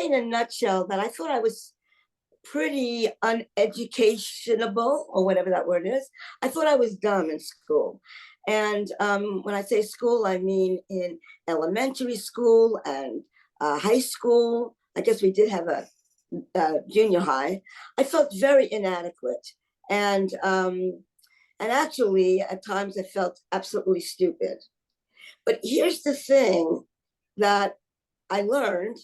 in a nutshell that I thought I was pretty uneducationable, or whatever that word is. I thought I was dumb in school. And when I say school, I mean in elementary school and high school. I guess we did have a junior high. I felt very inadequate. And actually, at times, I felt absolutely stupid. But here's the thing that I learned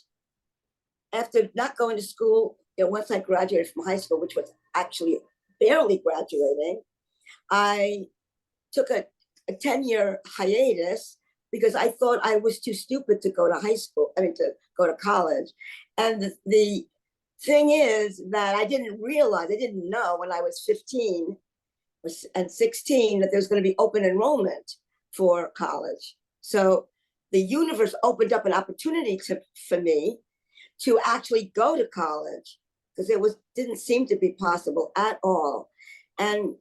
after not going to school. Once I graduated from high school, which was actually barely graduating, I took a 10-year hiatus because I thought I was too stupid to go to high school, to go to college. And the thing is that I didn't know when I was 15 and 16 that there's going to be open enrollment for college. So the universe opened up an opportunity for me to actually go to college, because didn't seem to be possible at all. And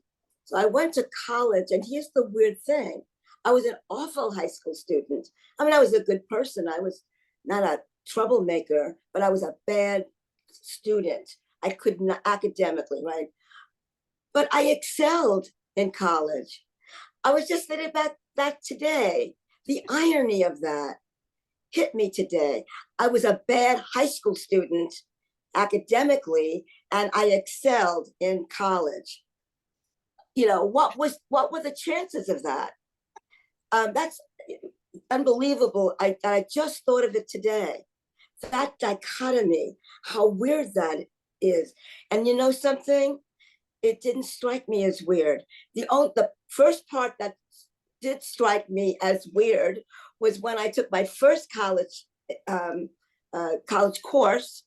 so I went to college, and here's the weird thing. I was an awful high school student. I was a good person. I was not a troublemaker, but I was a bad student. I could not academically, right? But I excelled in college. I was just thinking about that today. The irony of that hit me today. I was a bad high school student academically, and I excelled in college. What were the chances of that? That's unbelievable. I just thought of it today. That dichotomy, how weird that is. And you know something? It didn't strike me as weird. The first part that did strike me as weird was when I took my first college course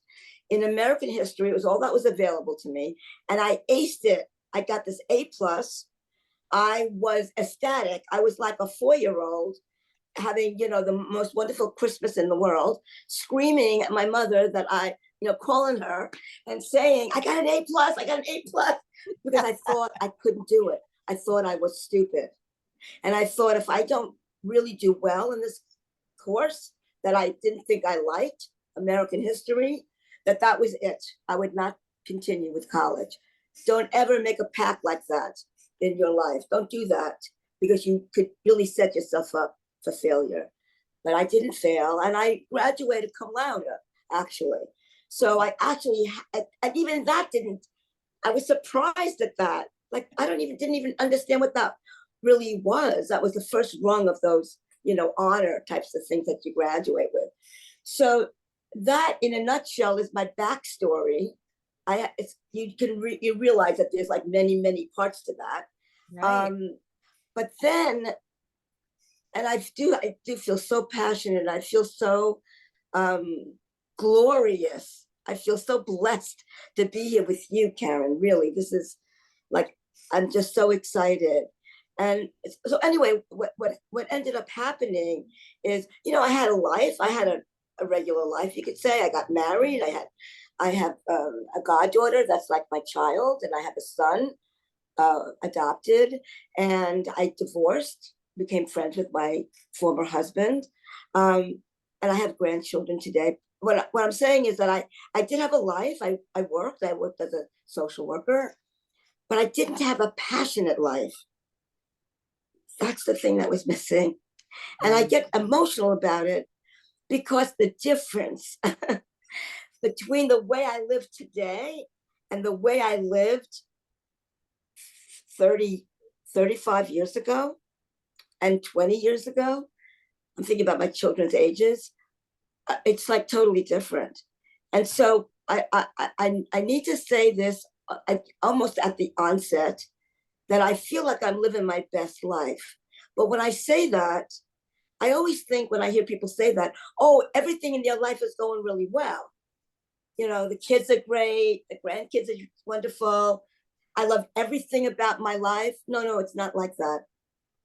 in American history. It was all that was available to me, and I aced it. I got this A+. I was ecstatic. I was like a 4-year-old having, the most wonderful Christmas in the world, screaming at my mother that calling her and saying, I got an A+, I got an A+, because I thought I couldn't do it. I thought I was stupid. And I thought if I don't really do well in this course that I didn't think I liked, American history, that was it. I would not continue with college. Don't ever make a pact like that in your life. Don't do that, because you could really set yourself up for failure. But I didn't fail, and I graduated cum laude, actually. So I actually, and even that I was surprised at that. Like, didn't even understand what that really was. That was the first rung of those, honor types of things that you graduate with. So that, in a nutshell, is my backstory. You realize that there's like many parts to that. Right. But then, and I do feel so passionate. I feel so glorious. I feel so blessed to be here with you, Karen. Really, this is like, I'm just so excited. And so anyway, what ended up happening is, I had a life. I had a regular life, you could say. I got married. I have a goddaughter that's like my child, and I have a son adopted, and I divorced, became friends with my former husband, and I have grandchildren today. What I'm saying is that I did have a life. I worked as a social worker, but I didn't have a passionate life. That's the thing that was missing. And I get emotional about it, because the difference between the way I live today and the way I lived 35 years ago and 20 years ago, I'm thinking about my children's ages, it's like totally different. And so I need to say this almost at the onset, that I feel like I'm living my best life. But when I say that, I always think, when I hear people say that, oh, everything in their life is going really well. The kids are great, the grandkids are wonderful. I love everything about my life. No, it's not like that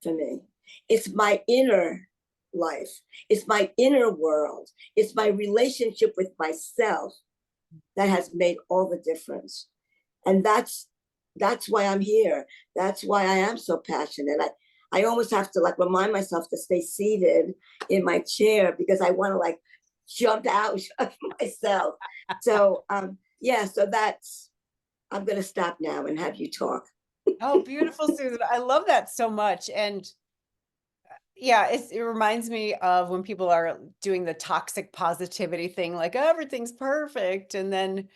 for me. It's my inner life. It's my inner world. It's my relationship with myself that has made all the difference. And that's why I'm here. That's why I am so passionate. I almost have to remind myself to stay seated in my chair, because I want to jump out of myself. So yeah, so that's, I'm going to stop now and have you talk. Oh, beautiful, Susan. I love that so much. And yeah, it reminds me of when people are doing the toxic positivity thing, like everything's perfect. And then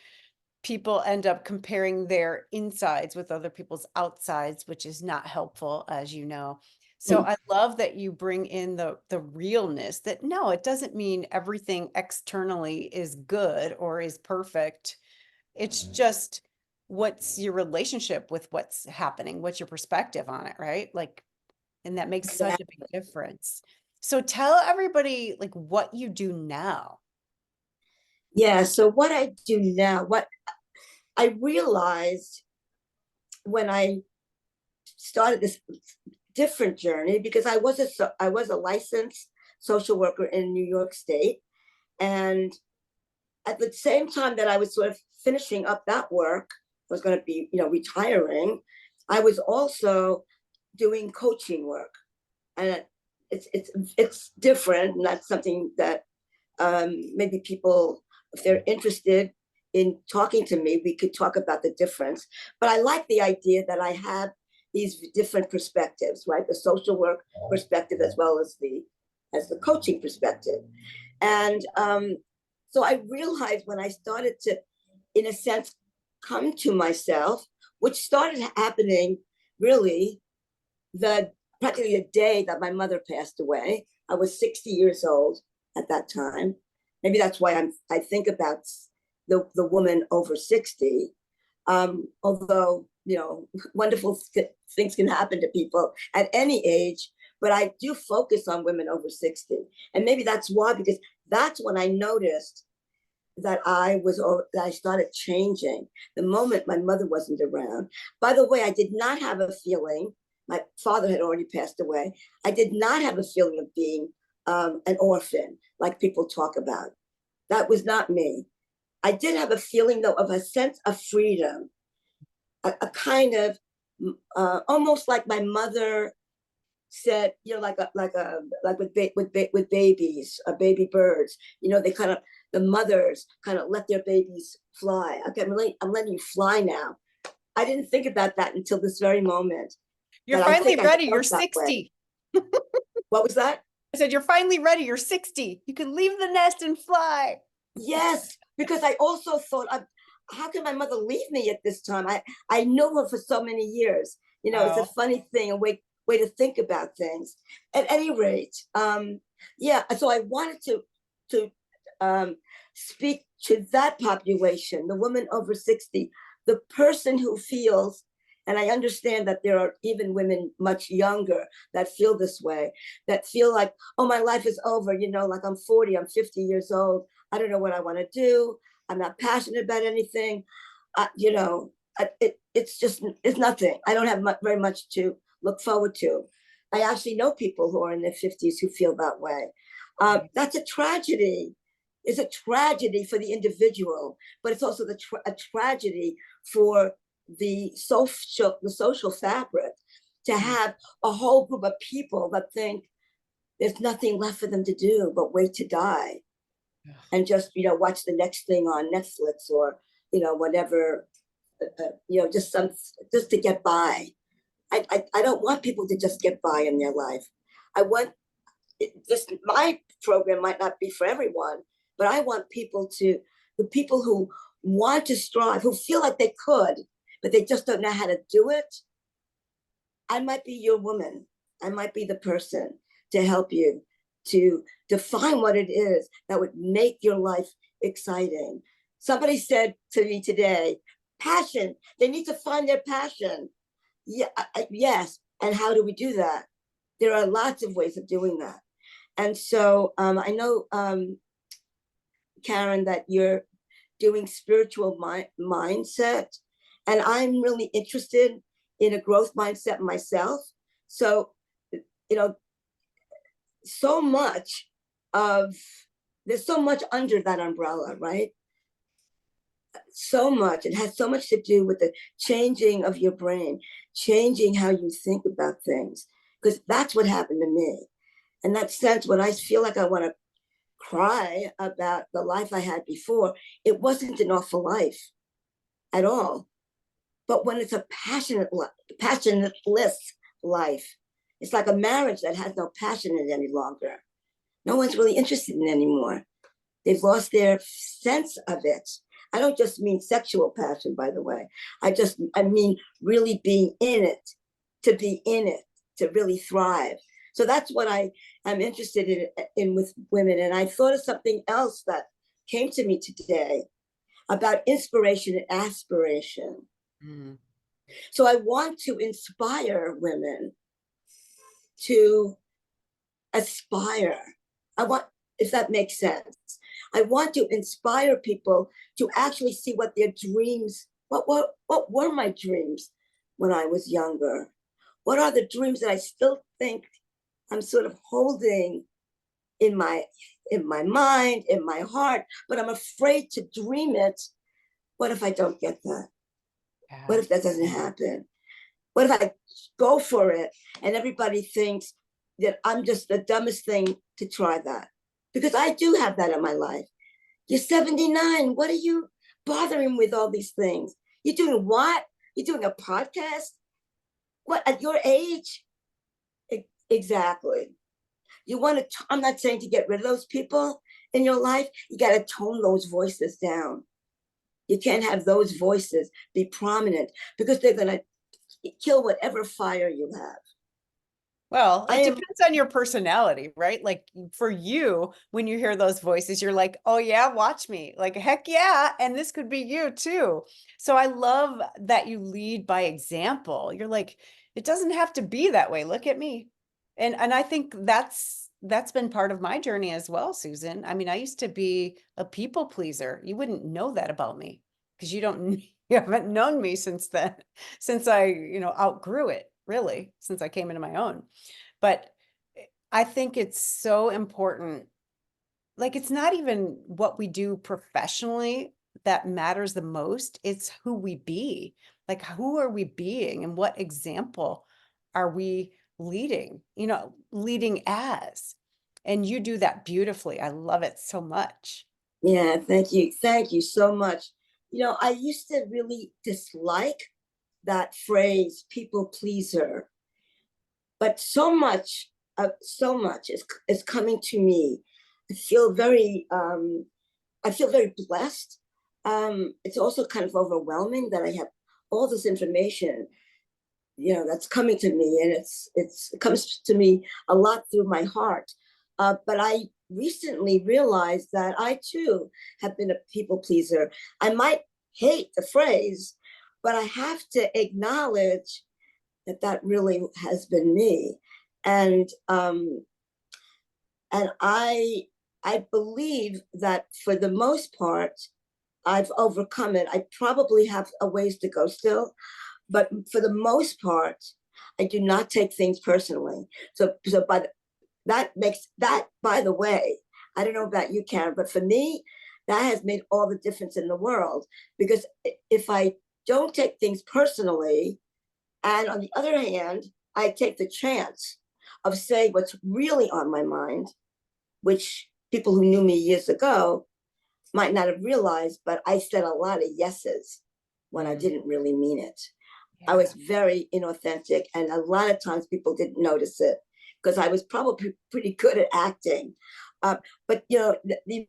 people end up comparing their insides with other people's outsides, which is not helpful, as you know. So I love that you bring in the realness that no, it doesn't mean everything externally is good or is perfect. It's just what's your relationship with what's happening, what's your perspective on it, right? Like, and that makes Yeah. such a big difference. So tell everybody like what you do now. Yeah, so what I do now, what I realized when I started this different journey, because I was a licensed social worker in New York State, and at the same time that I was sort of finishing up that work, I was going to be, retiring. I was also doing coaching work, and it's different, and that's something that maybe people, if they're interested in talking to me, we could talk about the difference. But I like the idea that I have these different perspectives, right? The social work perspective as well as the coaching perspective. And so I realized when I started to, in a sense, come to myself, which started happening really the practically the day that my mother passed away. I was 60 years old at that time. Maybe that's why I think about the woman over 60. Although, wonderful things can happen to people at any age, but I do focus on women over 60. And maybe that's why, because that's when I noticed that I started changing the moment my mother wasn't around. By the way, I did not have a feeling. My father had already passed away. I did not have a feeling of being an orphan, like people talk about. That was not me. I did have a feeling, though, of a sense of freedom, a kind of almost like my mother said, like with babies, baby birds, they kind of, the mothers kind of let their babies fly. Okay, I'm letting you fly now. I didn't think about that until this very moment, You're that I finally think I ready. You're felt that way. 60. What was that? I said, you're finally ready. You're 60. You can leave the nest and fly. Yes, because I also thought, how can my mother leave me at this time? I knew her for so many years. It's a Oh, funny thing, a way to think about things. At any rate, yeah. So I wanted to speak to that population, the woman over 60, the person who feels. And I understand that there are even women much younger that feel this way, that feel like, oh, my life is over. Like I'm 40, I'm 50 years old. I don't know what I want to do. I'm not passionate about anything. It's nothing. I don't have very much to look forward to. I actually know people who are in their 50s who feel that way. That's a tragedy. It's a tragedy for the individual, but it's also a tragedy for the social fabric, to have a whole group of people that think there's nothing left for them to do but wait to die and just watch the next thing on Netflix or whatever, just to get by. I don't want people to just get by in their life. I want this. My program might not be for everyone, but I want the people who want to strive, who feel like they could, but they just don't know how to do it. I might be your woman. I might be the person to help you to define what it is that would make your life exciting. Somebody said to me today, passion. They need to find their passion. Yeah, yes. And how do we do that? There are lots of ways of doing that. And so I know, Karen, that you're doing spiritual mindset. And I'm really interested in a growth mindset myself. So, you know, so much of there's so much under that umbrella, right? So much. It has so much to do with the changing of your brain, changing how you think about things, because that's what happened to me. In that sense, when I feel like I want to cry about the life I had before. It wasn't an awful life at all. But when it's a passionateless life, it's like a marriage that has no passion in it any longer. No one's really interested in it anymore. They've lost their sense of it. I don't just mean sexual passion, by the way. I mean really being in it, to be in it, to really thrive. So that's what I am interested in with women. And I thought of something else that came to me today about inspiration and aspiration. Mm. So I want to inspire women to aspire. I want, if that makes sense, I want to inspire people to actually see what their dreams, what were my dreams when I was younger? What are the dreams that I still think I'm sort of holding in my mind, in my heart, but I'm afraid to dream it? What if I don't get that? Yeah. What if that doesn't happen? What if I go for it and everybody thinks that I'm just the dumbest thing to try that? Because I do have that in my life. You're 79. What are you bothering with all these things? You're doing what? You're doing a podcast? What, at your age? Exactly. You want to, I'm not saying to get rid of those people in your life. You got to tone those voices down. You can't have those voices be prominent because they're going to kill whatever fire you have. Well, it depends on your personality, right? Like for you, when you hear those voices, you're like, oh yeah, watch me. Like, heck yeah. And this could be you too. So I love that you lead by example. You're like, it doesn't have to be that way. Look at me. And I think that's been part of my journey as well, Susan. I mean, I used to be a people pleaser. You wouldn't know that about me because you don't you haven't known me since then, since I, outgrew it, really, since I came into my own. But I think it's so important. Like, it's not even what we do professionally that matters the most. It's who we be. Like, who are we being and what example are we leading, leading as? And you do that beautifully. I love it so much. Yeah, thank you. Thank you so much. I used to really dislike that phrase, people pleaser, but so much is coming to me. I feel very, blessed. It's also kind of overwhelming that I have all this information, that's coming to me, and it comes to me a lot through my heart. But I recently realized that I too have been a people pleaser. I might hate the phrase, but I have to acknowledge that really has been me. And I believe that for the most part, I've overcome it. I probably have a ways to go still, but for the most part, I do not take things personally. So by the way, I don't know about you, Karen, but for me, that has made all the difference in the world. Because if I don't take things personally, and on the other hand, I take the chance of saying what's really on my mind, which people who knew me years ago might not have realized, but I said a lot of yeses when I didn't really mean it. I was very inauthentic, and a lot of times people didn't notice it because I was probably pretty good at acting. But the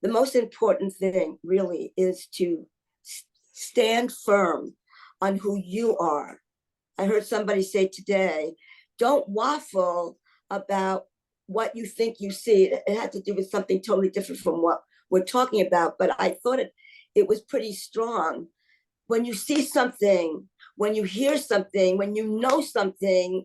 most important thing really is to stand firm on who you are. I heard somebody say today, don't waffle about what you think you see. It had to do with something totally different from what we're talking about, but I thought it was pretty strong. When you see something, when you hear something, when you know something,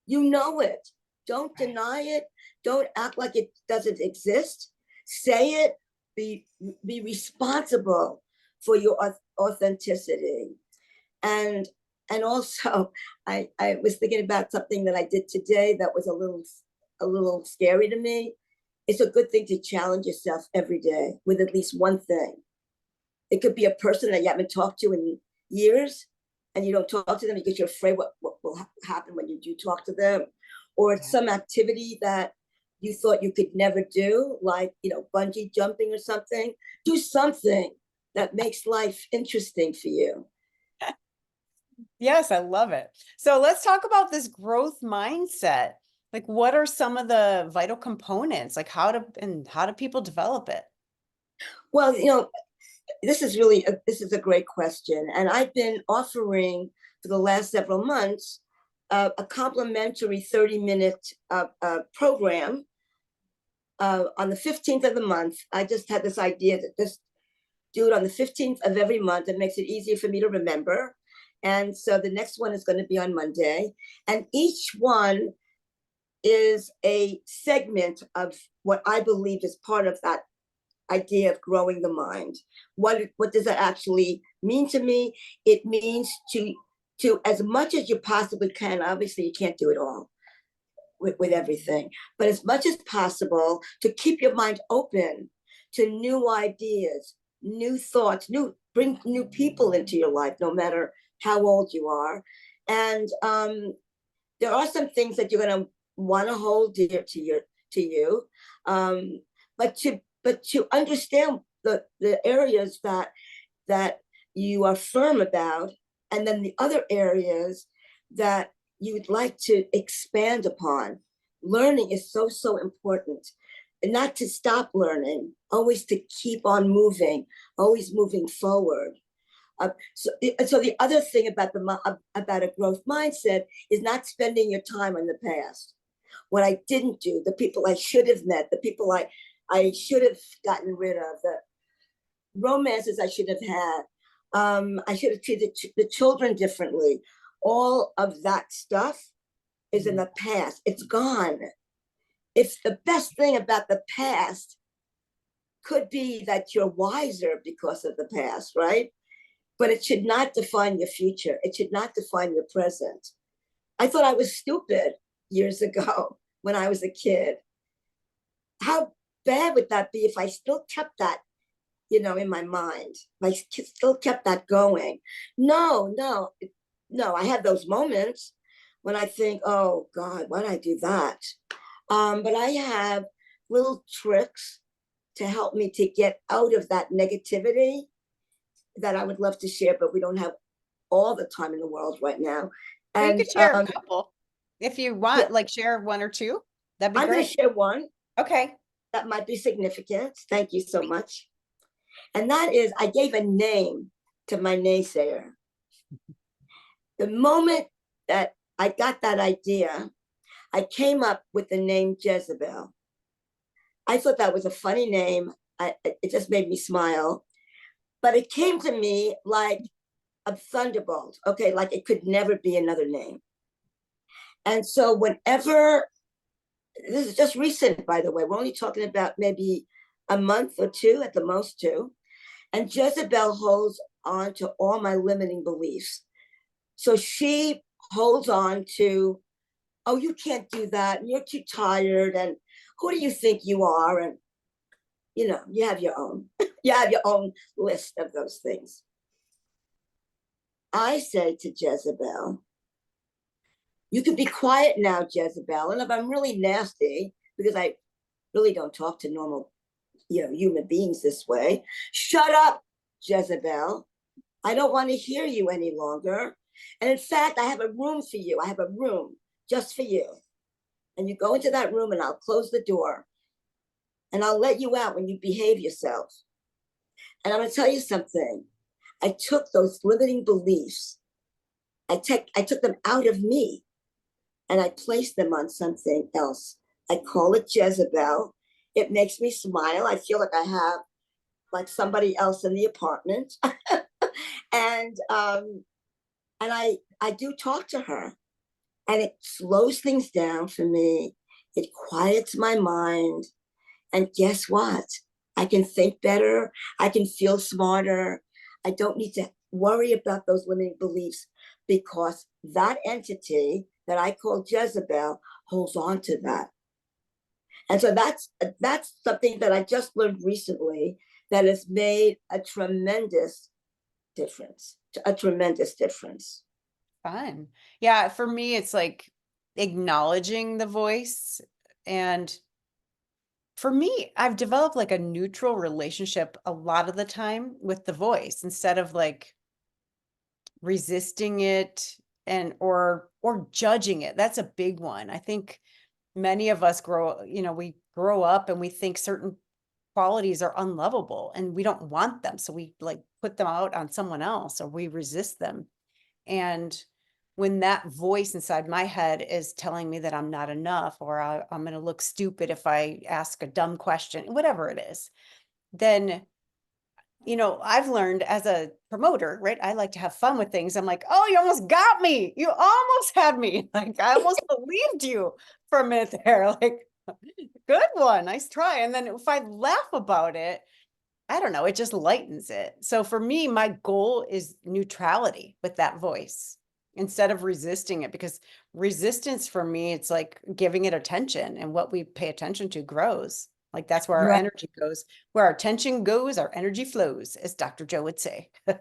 you know it. Don't deny it. Don't act like it doesn't exist. Say it. Be responsible for your authenticity. And also, I was thinking about something that I did today that was a little scary to me. It's a good thing to challenge yourself every day with at least one thing. It could be a person that you haven't talked to in years, and you don't talk to them because you're afraid what will happen when you do talk to them. Or it's some activity that you thought you could never do, like, bungee jumping or something. Do something that makes life interesting for you. Yes, I love it. So let's talk about this growth mindset. Like, what are some of the vital components? Like, how do people develop it? Well, this is a great question, and I've been offering for the last several months a complimentary 30-minute program on the 15th of the month. I just had this idea that just do it on the 15th of every month. It makes it easier for me to remember. And so the next one is going to be on Monday. And each one is a segment of what I believe is part of that idea of growing the mind. What does that actually mean to me? It means to as much as you possibly can. Obviously, you can't do it all with everything, but as much as possible to keep your mind open to new ideas, new thoughts, bring new people into your life, no matter how old you are. And there are some things that you're going to want to hold dear to you, um, but to understand the areas that you are firm about, and then the other areas that you would like to expand upon. Learning is so important. And not to stop learning, always to keep on moving, always moving forward. So the other thing about a growth mindset is not spending your time on the past. What I didn't do, the people I should have met, the people I should have gotten rid of, the romances I should have had. I should have treated the children differently. All of that stuff is in the past. It's gone. It's the best thing about the past could be that you're wiser because of the past, right? But it should not define your future. It should not define your present. I thought I was stupid years ago when I was a kid. How bad would that be if I still kept that, in my mind? If I still kept that going? No, no, no. I have those moments when I think, oh God, why did I do that? But I have little tricks to help me to get out of that negativity that I would love to share, but we don't have all the time in the world right now. Well, you And could share a couple if you yeah, want, like share one or two. That'd be I'm going to great. share one Okay. that might be significant. Thank you so much. And that is, I gave a name to my naysayer. The moment that I got that idea, I came up with the name Jezebel. I thought that was a funny name. It just made me smile. But it came to me like a thunderbolt. Okay, like it could never be another name. And so whenever, this is just recent, by the way, we're only talking about maybe a month or two, at the most two. And Jezebel holds on to all my limiting beliefs. So she holds on to, oh, you can't do that, and you're too tired, and who do you think you are? And you have your own, you have your own list of those things. I say to Jezebel, you can be quiet now, Jezebel. And if I'm really nasty, because I really don't talk to normal, human beings this way, shut up, Jezebel. I don't want to hear you any longer. And in fact, I have a room for you. I have a room just for you. And you go into that room and I'll close the door. And I'll let you out when you behave yourself. And I'm going to tell you something. I took those limiting beliefs, I took them out of me, and I placed them on something else. I call it Jezebel. It makes me smile. I feel like I have like somebody else in the apartment. and I do talk to her, and it slows things down for me. It quiets my mind. And guess what? I can think better. I can feel smarter. I don't need to worry about those limiting beliefs, because that entity that I call Jezebel holds on to that. And so that's something that I just learned recently that has made a tremendous difference. A tremendous difference. Fun. Yeah, for me, it's like acknowledging the voice and For me, I've developed like a neutral relationship a lot of the time with the voice instead of like resisting it and or judging it. That's a big one. I think many of us we grow up and we think certain qualities are unlovable and we don't want them. So we like put them out on someone else or we resist them. And when that voice inside my head is telling me that I'm not enough or I'm going to look stupid if I ask a dumb question, whatever it is, then, I've learned as a promoter, right? I like to have fun with things. I'm like, oh, you almost got me. You almost had me. Like, I almost believed you for a minute there. Like, good one. Nice try. And then if I laugh about it, I don't know, it just lightens it. So for me, my goal is neutrality with that voice instead of resisting it, because resistance for me, it's like giving it attention, and what we pay attention to grows. Like that's where our Right. energy goes. Where our attention goes, our energy flows, as Dr. Joe would say. Yeah,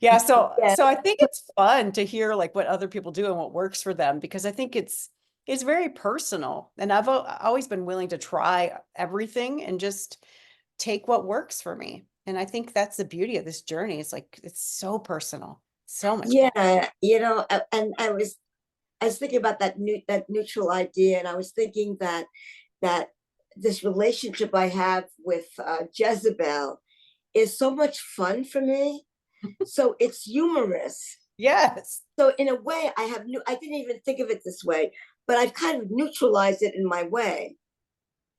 Yeah. so I think it's fun to hear like what other people do and what works for them, because I think it's very personal. And always been willing to try everything and just take what works for me. And I think that's the beauty of this journey. It's like it's so personal, so much fun. Yeah, and I was thinking about that neutral idea, and I was thinking that this relationship I have with Jezebel is so much fun for me. So it's humorous. Yes. So in a way, I didn't even think of it this way, but I've kind of neutralized it in my way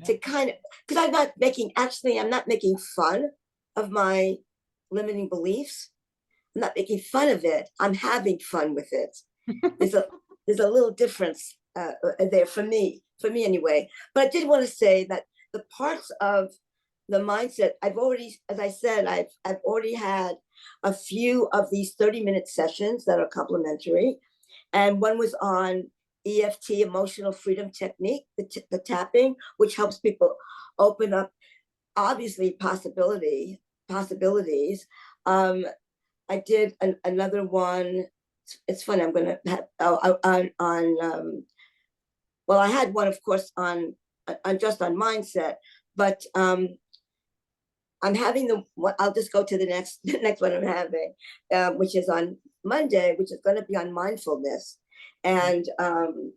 to kind of, because I'm not making fun of my limiting beliefs. I'm not making fun of it. I'm having fun with it. There's a there's a little difference there for me anyway. But I did want to say that the parts of the mindset I've already, as I said, I've already had a few of these 30-minute sessions that are complimentary, and one was on EFT, emotional freedom technique, the tapping, which helps people open up obviously possibilities. I did another one. It's funny. I'm gonna have on well, I had one, of course, on just on mindset, but I'm having I'll just go to the next the next one I'm having, which is on Monday, which is going to be on mindfulness, and um,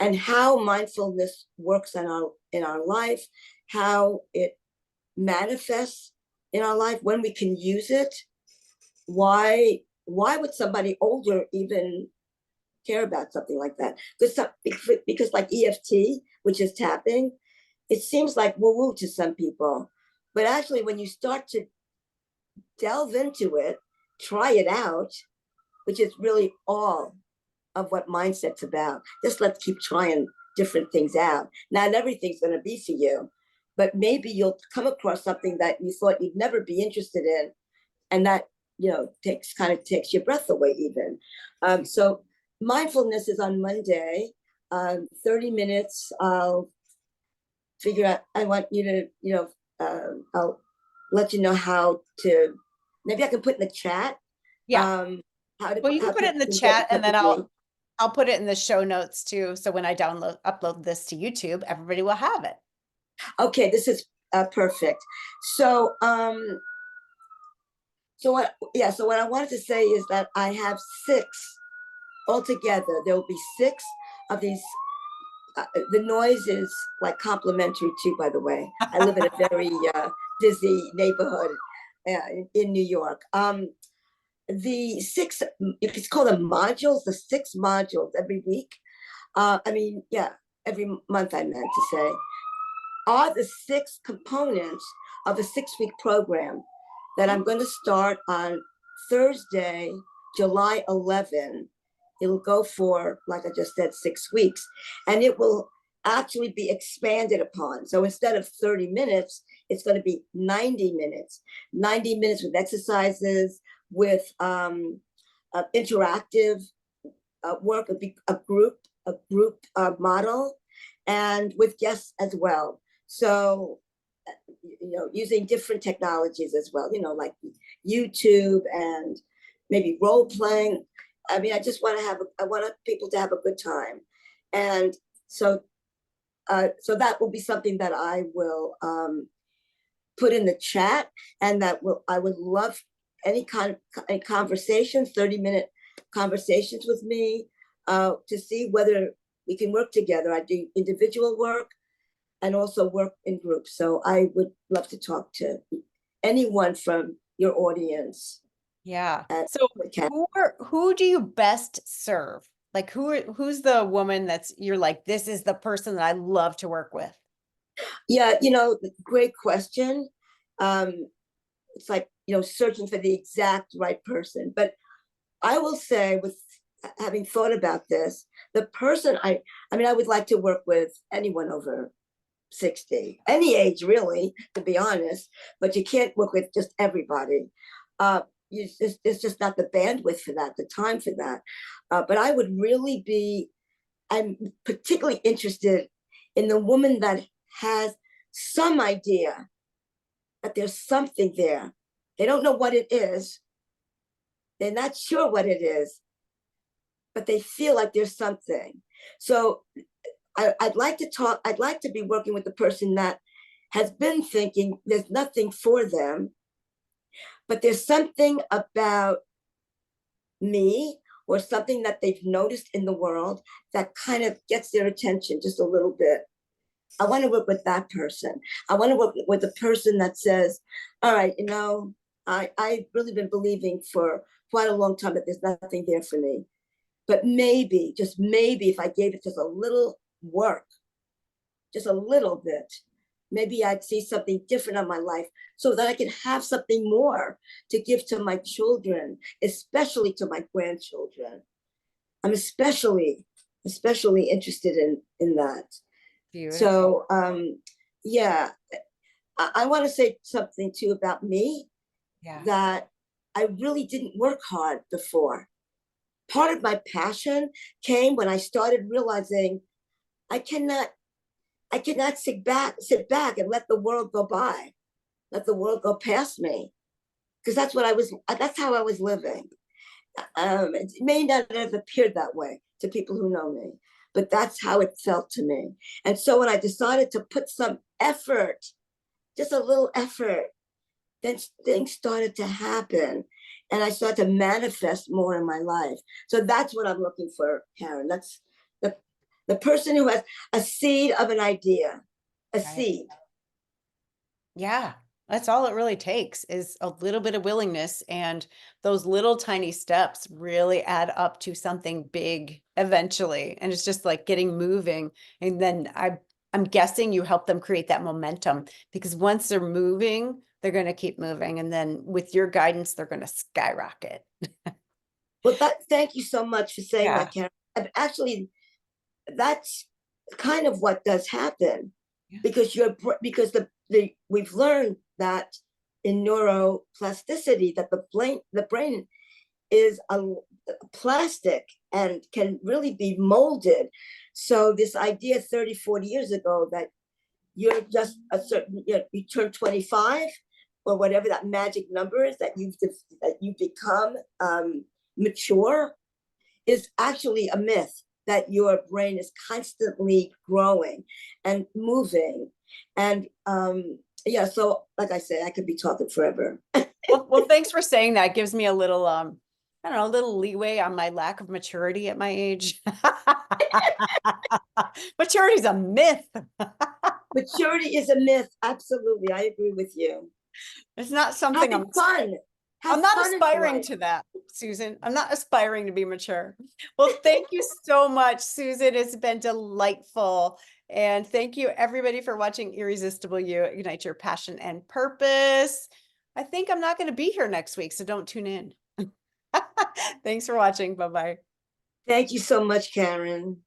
and how mindfulness works in our life, how it manifests in our life, when we can use it. Why would somebody older even care about something like that? Because like EFT, which is tapping, it seems like woo woo to some people, but actually when you start to delve into it, try it out, which is really all of what mindset's about. Just let's keep trying different things out. Not everything's going to be for you, but maybe you'll come across something that you thought you'd never be interested in, and that takes your breath away even. So mindfulness is on Monday, 30 minutes. I'll figure out. I want you to, I'll let you know how to. Maybe I can put in the chat. Yeah. Well, you can How put it people in the can get in chat and touch then with me. I'll put it in the show notes too. So when I upload this to YouTube, everybody will have it. Okay, this is perfect. So so what I wanted to say is that I have six altogether. There will be six of these. The noise is like complimentary too, by the way. I live in a very busy neighborhood in New York. The six, it's called the modules, the six modules every week. Every month I meant to say, are the six components of a 6-week program that I'm going to start on Thursday, July 11. It'll go for, like I just said, 6 weeks, and it will actually be expanded upon. So instead of 30 minutes, it's going to be 90 minutes, 90 minutes with exercises, with interactive work, a group model, and with guests as well. So, using different technologies as well, like YouTube and maybe role playing. I mean, I want people to have a good time. And so so that will be something that I will put in the chat, and I would love any kind of conversations, 30-minute conversations with me, to see whether we can work together. I do individual work and also work in groups. So I would love to talk to anyone from your audience. Yeah. And So who do you best serve? Like who's the woman you're like, this is the person that I love to work with? yeah, great question. It's like, searching for the exact right person. But I will say, with having thought about this, the person I would like to work with anyone over 60, any age really, to be honest, but you can't work with just everybody. There's just not the bandwidth for that, the time for that. But I'm particularly interested in the woman that has some idea that there's something there. They don't know what it is. They're not sure what it is, but they feel like there's something. So I'd like to be working with the person that has been thinking there's nothing for them, but there's something about me or something that they've noticed in the world that kind of gets their attention just a little bit. I want to work with that person. I want to work with the person that says, all right, I've really been believing for quite a long time that there's nothing there for me. But maybe, just maybe, if I gave it just a little work, just a little bit, maybe I'd see something different in my life so that I can have something more to give to my children, especially to my grandchildren. I'm especially interested in that. Beautiful. So, yeah, I want to say something too about me. Yeah. That I really didn't work hard before. Part of my passion came when I started realizing I cannot sit back and let the world go by, let the world go past me, because that's how I was living. It may not have appeared that way to people who know me, but that's how it felt to me. And so when I decided to put some effort, just a little effort, then things started to happen, and I started to manifest more in my life. So that's what I'm looking for, Karen. That's the person who has a seed of an idea, a seed. Yeah, that's all it really takes is a little bit of willingness, and those little tiny steps really add up to something big eventually. And it's just like getting moving. And then I'm guessing you help them create that momentum, because once they're moving, they're going to keep moving. And then with your guidance, they're going to skyrocket. Well, thank you so much for saying Yeah. that, Karen. Actually, that's kind of what does happen, because we've learned that in neuroplasticity that the brain is a plastic and can really be molded. So this idea 30, 40 years ago that you're just you turn 25 or whatever that magic number is, that you become mature, is actually a myth. That your brain is constantly growing and moving. And yeah, so like I said, I could be talking forever. Well, thanks for saying that. It gives me a little, I don't know, a little leeway on my lack of maturity at my age. Maturity is a myth. Maturity is a myth. Absolutely. I agree with you. It's not something Having fun. I'm not aspiring to that, Susan. I'm not aspiring to be mature. Well, thank you so much, Susan. It's been delightful. And thank you, everybody, for watching Irresistible You, Ignite Your Passion and Purpose. I think I'm not going to be here next week, so don't tune in. Thanks for watching. Bye-bye. Thank you so much, Karen.